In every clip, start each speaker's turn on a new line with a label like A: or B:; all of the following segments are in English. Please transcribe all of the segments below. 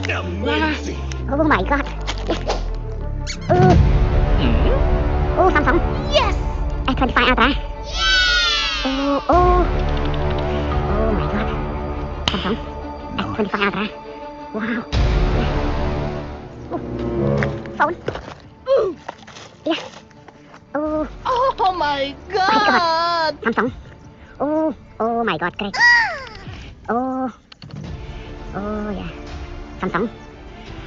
A: Amazing.
B: Oh my god. Oh, Samsung.
C: Yes.
B: S25 Ultra. Oh my god. Samsung S25 Ultra. Wow. Phone. Yeah.
C: Oh my god.
B: Samsung. Oh my god, great. Oh yeah. Samsung.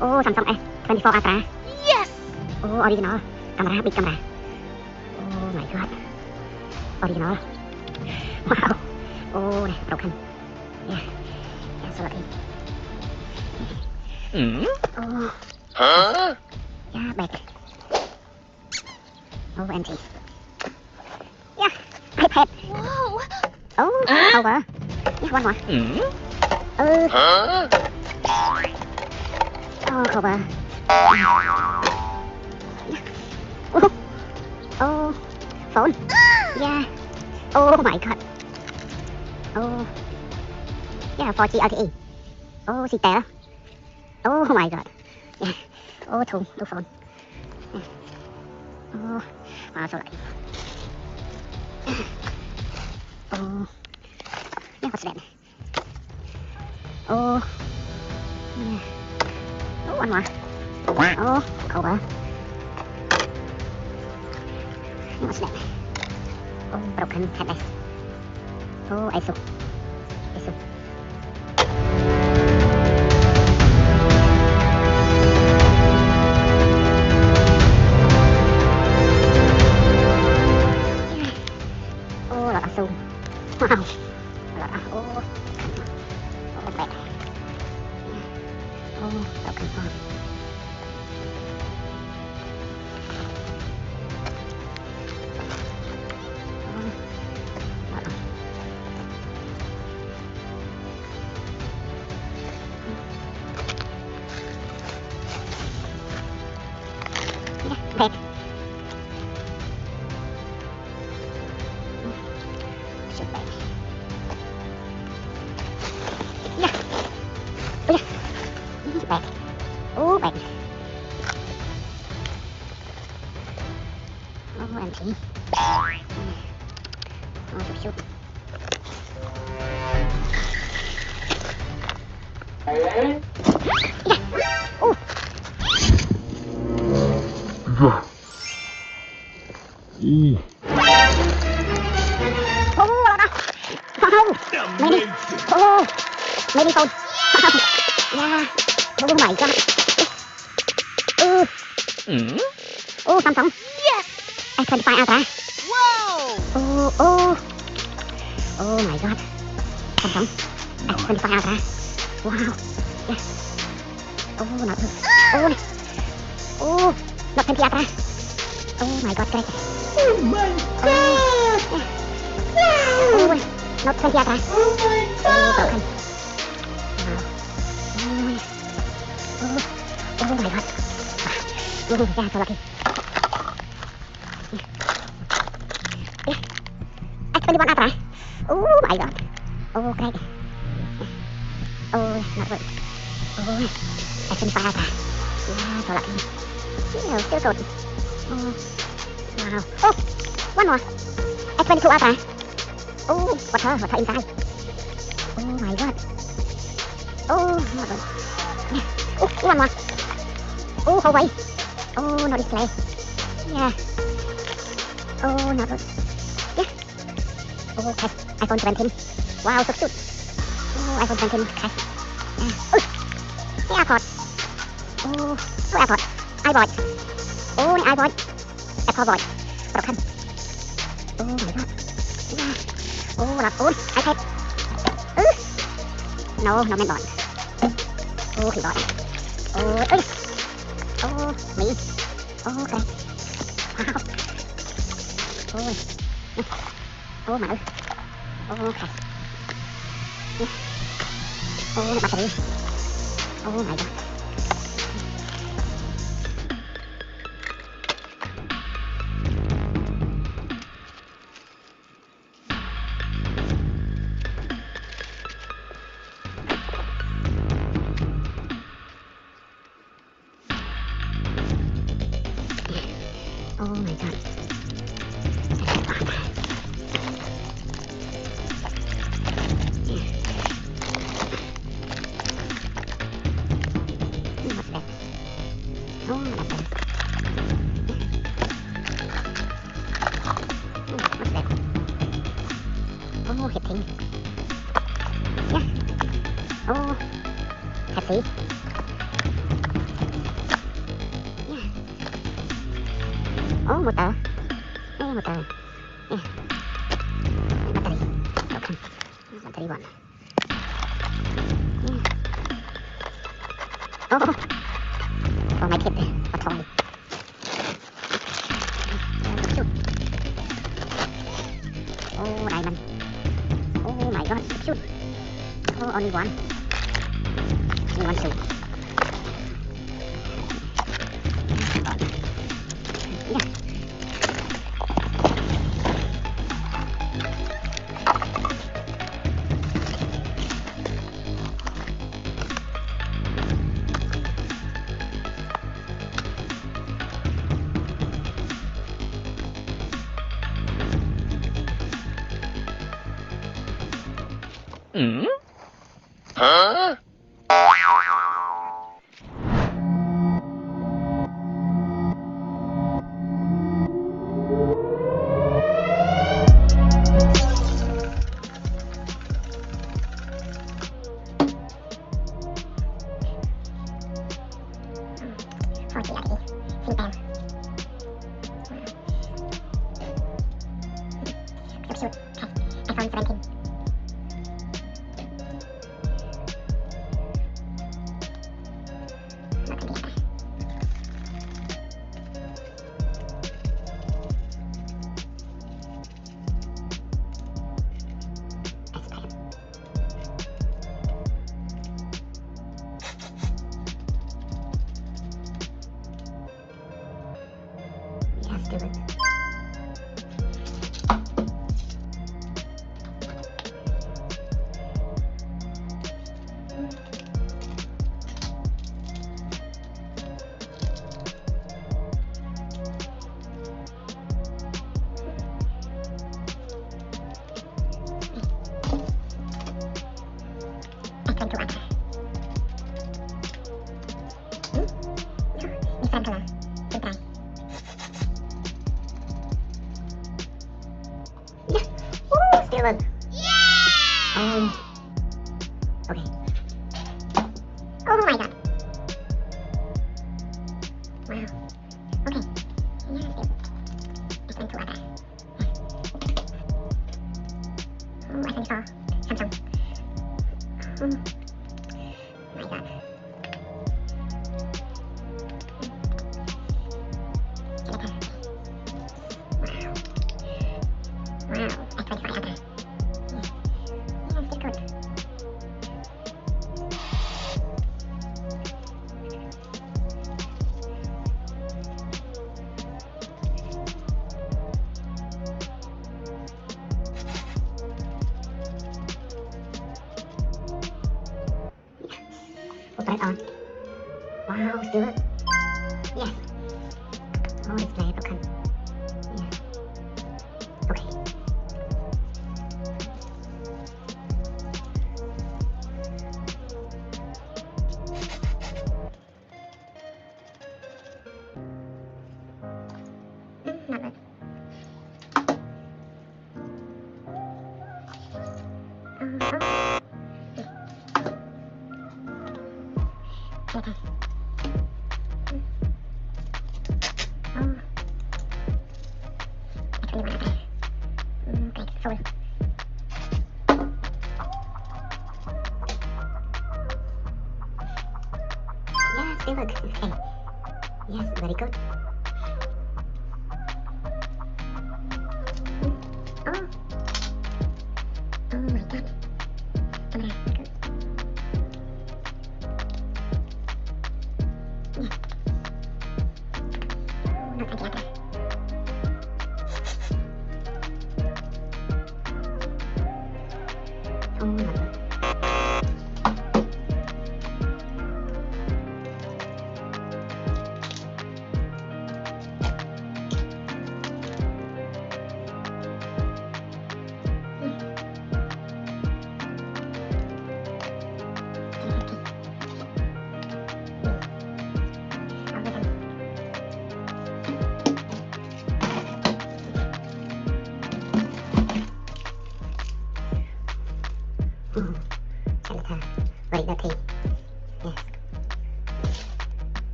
B: Samsung S24 Ultra.
C: Yes.
B: Original. Camera, big camera. Oh my god. Original. Wow. Broken. Yeah, so lucky.
A: Huh?
B: Yeah, back. Empty. Yeah, iPad.
C: Wow.
B: Cover. Yeah, one more.
A: Huh?
B: Cover. Phone. Yeah. Oh my god. Yeah, 4G LTE. Citel. Oh my god. Yeah. Two phone. Yeah. Wow, so lucky. Yeah, what's that? Yeah. One more. Cover. Yeah, what's that? Broken headrest. Asus. Lot of zoom. Wow. A lot of, bad. Broken phone. Lot of. Yeah, bad. So bad. Yeah. Bad. Bad. Empty. Shoot. Yeah. Maybe. Maybe phone. Yeah. Oh my god. Samsung.
C: Yes.
B: S25 Ultra.
C: Wow.
B: Oh my god. Samsung S25 Ultra. Wow. Yeah. Not good. Not 20 Ultra. Oh my god, great.
C: Oh my god.
B: Wow. Not 20 Ultra.
C: Oh my god.
B: Broken. Wow. My god. Yeah, so lucky. Yeah. S21 Ultra. Oh my god. Great. Not good. S25 Ultra. Yeah, so lucky. Still good. Wow. One more. S22 Ultra. Water inside. Oh my god. Not good. Yeah. One more. Huawei. No display. Yeah. Not good. Yeah. Cash. iPhone 17. Wow, so cute. iPhone 17 cash. Yeah. AirPods. AirPods. iPod. iPod. Apple Watch. Broken. My god. Yeah. Là iPad. No mainboard. Keyboard. Me. Okay. Wow. Mở. Okay. Battery. My god. my god. What's that? Oh, that's better. What's that? Oh, hit thing. Yeah. Oh, Pepsi. Yeah. Oh, motor. Hey, motor. Yeah. Battery. Okay. Battery one. Yeah. Oh. Oh, my kid. A toy. Shoot. Oh, diamond. Oh my god, shoot. Oh, only one. Only one shoot. Yeah.
A: Hmm? Huh?
B: Oh, gee, actually. Think bam. Shoot. Okay. iPhone 17. Not gonna be happy. That's bad. Yes, do it. iPhone 2 Ultra. Different color. Good try. Yeah. Woo, still good. Yeah! Okay. Oh my god. Wow. Okay. Yeah, still. Different to other. Oh, iPhone 4. Samsung. Oh my god. Wow. Wow. iPhone 5 Ultra. Yeah, still good. We'll put it on. Wow, still good. Yes. Oh, display broken. Yeah. Okay. Not good. Okay. Oh. Actually, one okay. Okay, full. Yeah, still good. Okay. Yes, very good. Oh. Oh my god. Camera, good. Yeah. Not anti-attack. Oh, not good.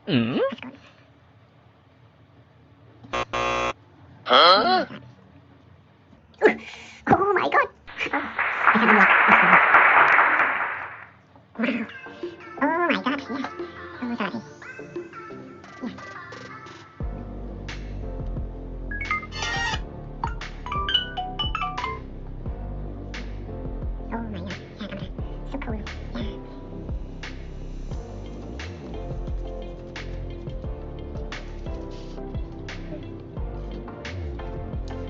A: Hmm? Huh?
B: Oh my god! Oh, I can't unlock. Wow. Oh my god, yes. Oh, sorry. Yes. Oh my god, yeah, come on. So cool. Yeah.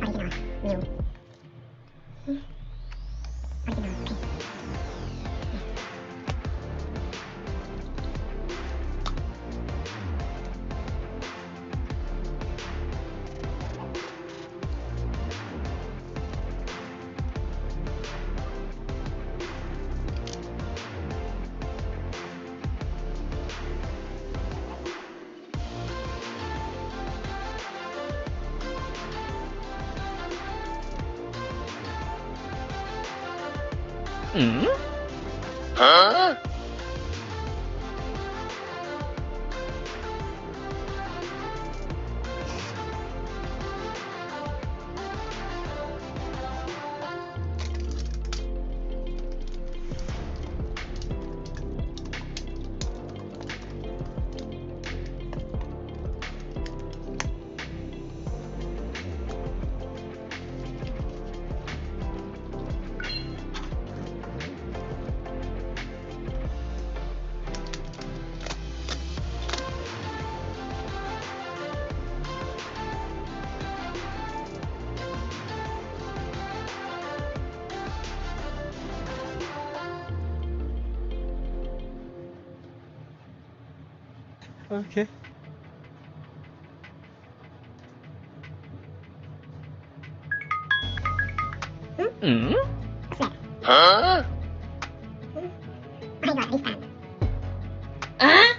B: Original. New. Original. Okay.
A: Hmm? Huh?
D: Okay.
A: Hmm?
B: Snap.
A: Huh?
B: I got this time.
C: Huh?